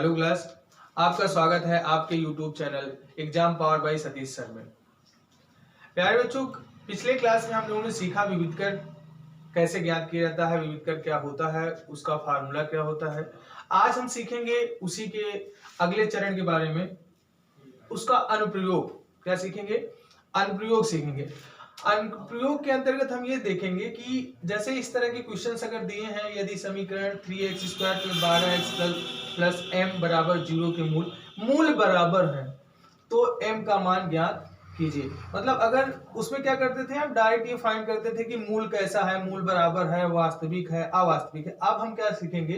Hello class, आपका स्वागत है आपके YouTube channel exam power bye Satish sir में। प्यारे बच्चों, पिछले क्लास में हम लोगों ने सीखा विविधकर कैसे ज्ञात किया जाता है, विविधकर क्या होता है, उसका फार्मूला क्या होता है। आज हम सीखेंगे उसी के अगले चरण के बारे में, उसका अनुप्रयोग। क्या सीखेंगे? अनुप्रयोग सीखेंगे। अनुप्रयोग के अंतर्गत हम ये देखेंगे कि जैसे इस तरह के क्वेश्चंस अगर दिए हैं, यदि समीकरण 3x² + 12x प्लस m बराबर 0 के मूल बराबर है तो m का मान ज्ञात कीजिए। मतलब अगर उसमें क्या करते थे, हम डायरेक्ट ये फाइंड करते थे कि मूल कैसा है, मूल बराबर है, वास्तविक है, अवास्तविक है। अब हम क्या सीखेंगे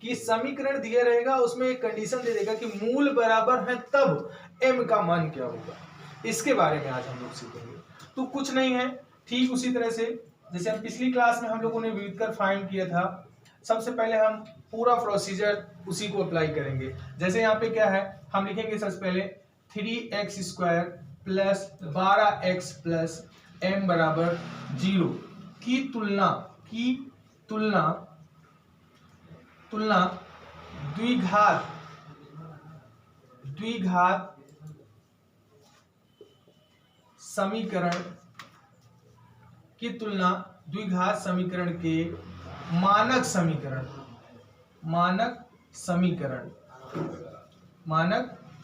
कि समीकरण दिया रहेगा, उसमें एक कंडीशन दे देगा कि मूल बराबर है तब m का मान क्या होगा। इसके बारे में आज हम लोग सीखेंगे। तो कुछ नहीं है, ठीक उसी तरह से जैसे हम पिछली क्लास में हम लोगों ने विविधकर फाइंड किया था। सबसे पहले हम पूरा प्रोसीजर उसी को अप्लाई करेंगे। जैसे यहाँ पे क्या है, हम लिखेंगे सबसे पहले 3x² plus 12x plus m बराबर 0 की तुलना द्विघात समीकरण की तुलना द्विघात समीकरण के मानक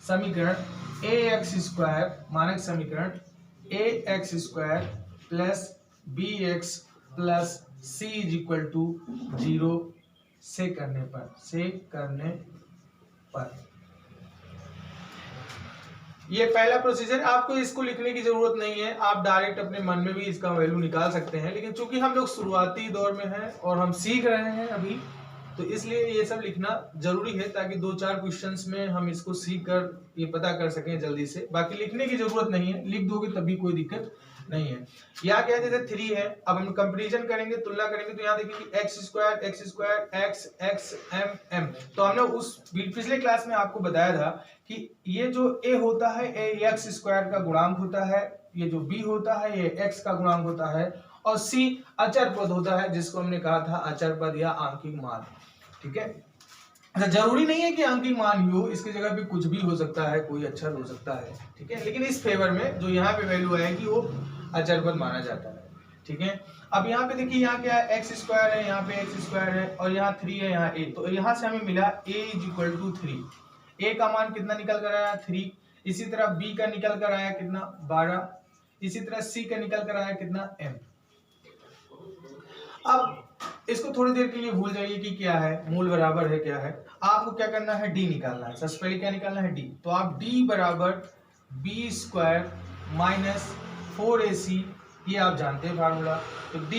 समीकरण ax² plus bx plus c = 0 से करने पर ये पहला प्रोसीजर। आपको इसको लिखने की जरूरत नहीं है, आप डायरेक्ट अपने मन में भी इसका वैल्यू निकाल सकते हैं। लेकिन चूंकि हम लोग शुरुआती दौर में हैं और हम सीख रहे हैं अभी, तो इसलिए ये सब लिखना जरूरी है ताकि 2-4 क्वेश्चंस में हम इसको सीख कर ये पता कर सकें जल्दी से। बाकी लिखने की जरूरत नहीं है, लिख दोगे तभी कोई दिक्कत नहीं है। यहाँ क्या है, जैसे 3 है, अब हम कंपैरिजन करेंगे, तुलना करेंगे, तो यहाँ देखेंगे x² x m। तो हमने उस पिछले क्लास में आपको बताया था कि ये जो a होता है a x² का गुणांक होता है, ये जो b होता है ये x का गुणांक होता है, और c अचर पद होता है जिसको हमने कहा था अचर पद या आंकिक मान। ठीक है, अच्छा जरूरी नहीं है कि आंकिक मान ही हो, इसकी जगह पे कुछ भी हो सकता है, कोई अक्षर हो सकता है। ठीक है, लेकिन इस फेवर में जो यहाँ पे वैल्यू आएगी वो अचर पद माना जाता है। ठीक है, अब यहाँ पे देखिए, यहाँ क्या है, x² है, यहाँ पे x² है, और यहाँ 3 है, यहाँ a। तो यहाँ से हमें मिला a = 3। a का मान कितना निकल कर आया, 3। इसी तरह b का निकल कर आया कितना, 12। इसी तरह c का निकल कर आया कितना, m। अब इसको थोड़ी देर के लिए भूल जाइए कि क्या है, मूल बराबर है क्या है। आपको क्या करना है, d निकालना है। सबसे पहले क्या निकालना है, d। तो आप d बराबर b² - 4ac, ये आप जानते हैं फार्मूला। तो d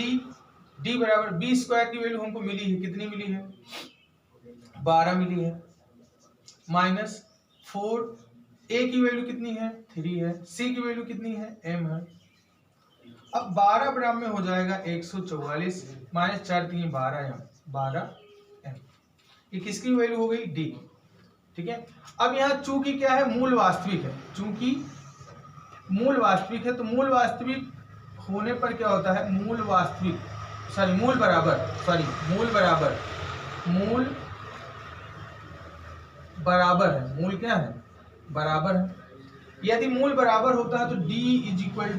बराबर b² की वैल्यू हमको मिली है, कितनी मिली है, 12 मिली है, माइनस 4, a की वैल्यू कितनी है, 3 है, c की वैल्यू कितनी है, m है। अब 12 बराबर में हो जाएगा 144 माइनस 4 3 12 m। ये किसकी वैल्यू हो गई, d। ठीक है, अब यहाँ चूंकि क्या है, मूल वास्तविक है, चूंकि मूल वास्तविक है, तो मूल वास्तविक होने पर क्या होता है, मूल बराबर है, मूल क्या है, बराबर है। यदि मूल बराबर होता है तो d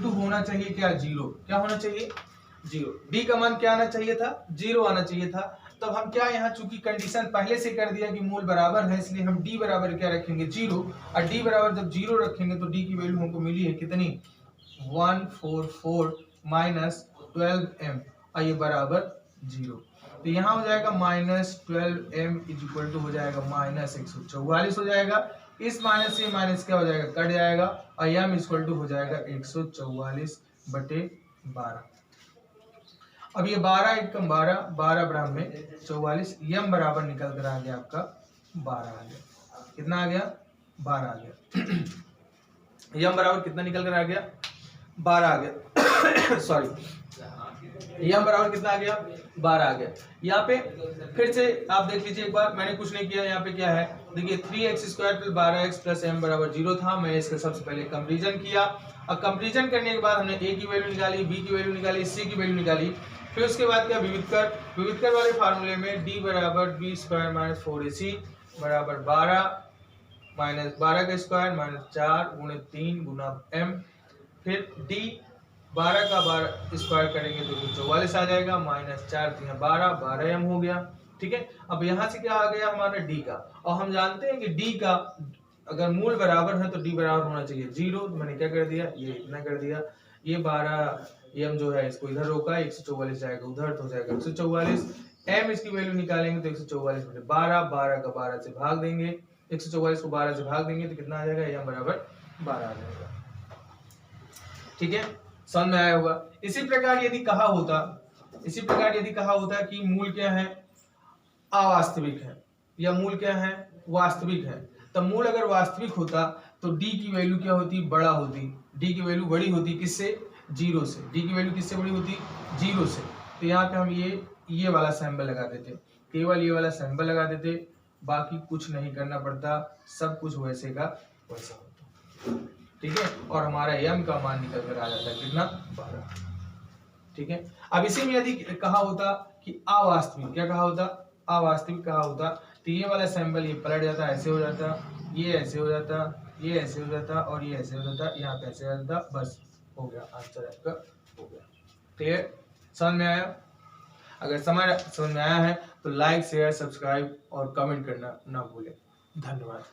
= होना चाहिए क्या, 0। क्या होना चाहिए, 0। d का मान क्या आना चाहिए था, 0 आना चाहिए था। तब हम क्या, यहाँ चूंकि कंडीशन पहले से कर दिया कि मूल बराबर है, इसलिए हम d बराबर क्या रखेंगे, 0। और d बराबर जब 0 रखेंगे तो d की वैल्यू हमको मिली है कितनी, 144 माइनस 12m, और ये बराबर 0। तो यहाँ हो जाएगा -12m = हो जाएगा -144 हो जाएगा। इस माइनस से माइनस क्या हो जाएगा, कट जाएगा, और m = हो जाएगा 144/12। अब ये 12 × 12 बराबर में 44, m बराबर निकल कर आ गया आपका 12 आ गया। कितना आ गया, 12 आ गया। m बराबर कितना निकल कर आ गया, 12 आ गया। सॉरी, m बराबर कितना आ गया, 12 आ गया। यहाँ पे फिर से आप देख लीजिए एक बार, मैंने कुछ नहीं किया। यहाँ पे क्या है, देखिए 3x² + 12x प्लस m बराबर 0 था। मैं इसका सबसे पहले कंपैरिजन किया, और कंपैरिजन करने के बाद हमने a की वैल्यू निकाली, b की वैल्यू निकाली, c की वैल्यू निकाली। फिर उसके बाद क्या, विविधकर वाले फार्मूले में d बराबर b² - 4ac बराबर 12 माइनस 12 का स्क्वायर माइनस 4 गुणे 3 गुना m, फिर d 12 का 12 स्क्वायर करेंगे तो 144 आ जाएगा, माइनस 4 3 12 12m हो गया। ठीक है, अब यहाँ से क्या आ गया हमारा d का, और हम जानते हैं कि d का अगर मूल बराबर है तो d बराबर होना चाहिए 0। तो मैंने क्या कर दिया, ये इतना कर दिया, ये 12 m जो है इसको इधर रोका, 144 जाएगा उधर तो हो जाएगा 144, m इसकी वैल्यू निकालेंगे तो 144 में 12 12 का 12 से भाग देंगे, 144 को 12 से भाग देंगे तो कितना आ जाएगा, m बराबर 12 आ जाएगा। ठीक है, समझ में आया होगा। इसी प्रकार यदि कहा होता कि मूल क्या है, अवास्तविक है, या मूल क्या है, वास्तविक है, तब मूल अगर वास्तविक होता तो d की वैल्यू क्या होती, बड़ा होती, d की वैल्यू बड़ी होती किससे, 0 से, d की वैल्यू किससे बड़ी होती, 0 से। तो यहाँ पे हम ये वाला सैंबल लगा देते, केवल ये वाला सैंबल लगा देते, बाकी कुछ नहीं करना पड़ता, सब कुछ वैसे का वैसा होता। ठीक है, और हमारा m का मान निकल कर आ जाता है कितना, 12। ठीक है, अब इसी में यदि कहा होता कि अवास्तविक, क्या कहा होता, अवास्तविक कहा होता, तो ये वाला सैंबल ये पलट जाता, ऐसे हो जाता, ये ऐसे हो जाता, ये ऐसे हो जाता, और ये ऐसे हो जाता, यहाँ पे ऐसे हो जाता, बस हो गया, आंसर आपका हो गया। क्लियर, समझ में आया? अगर समझ में आया है तो लाइक शेयर सब्सक्राइब और कमेंट करना ना भूलें। धन्यवाद।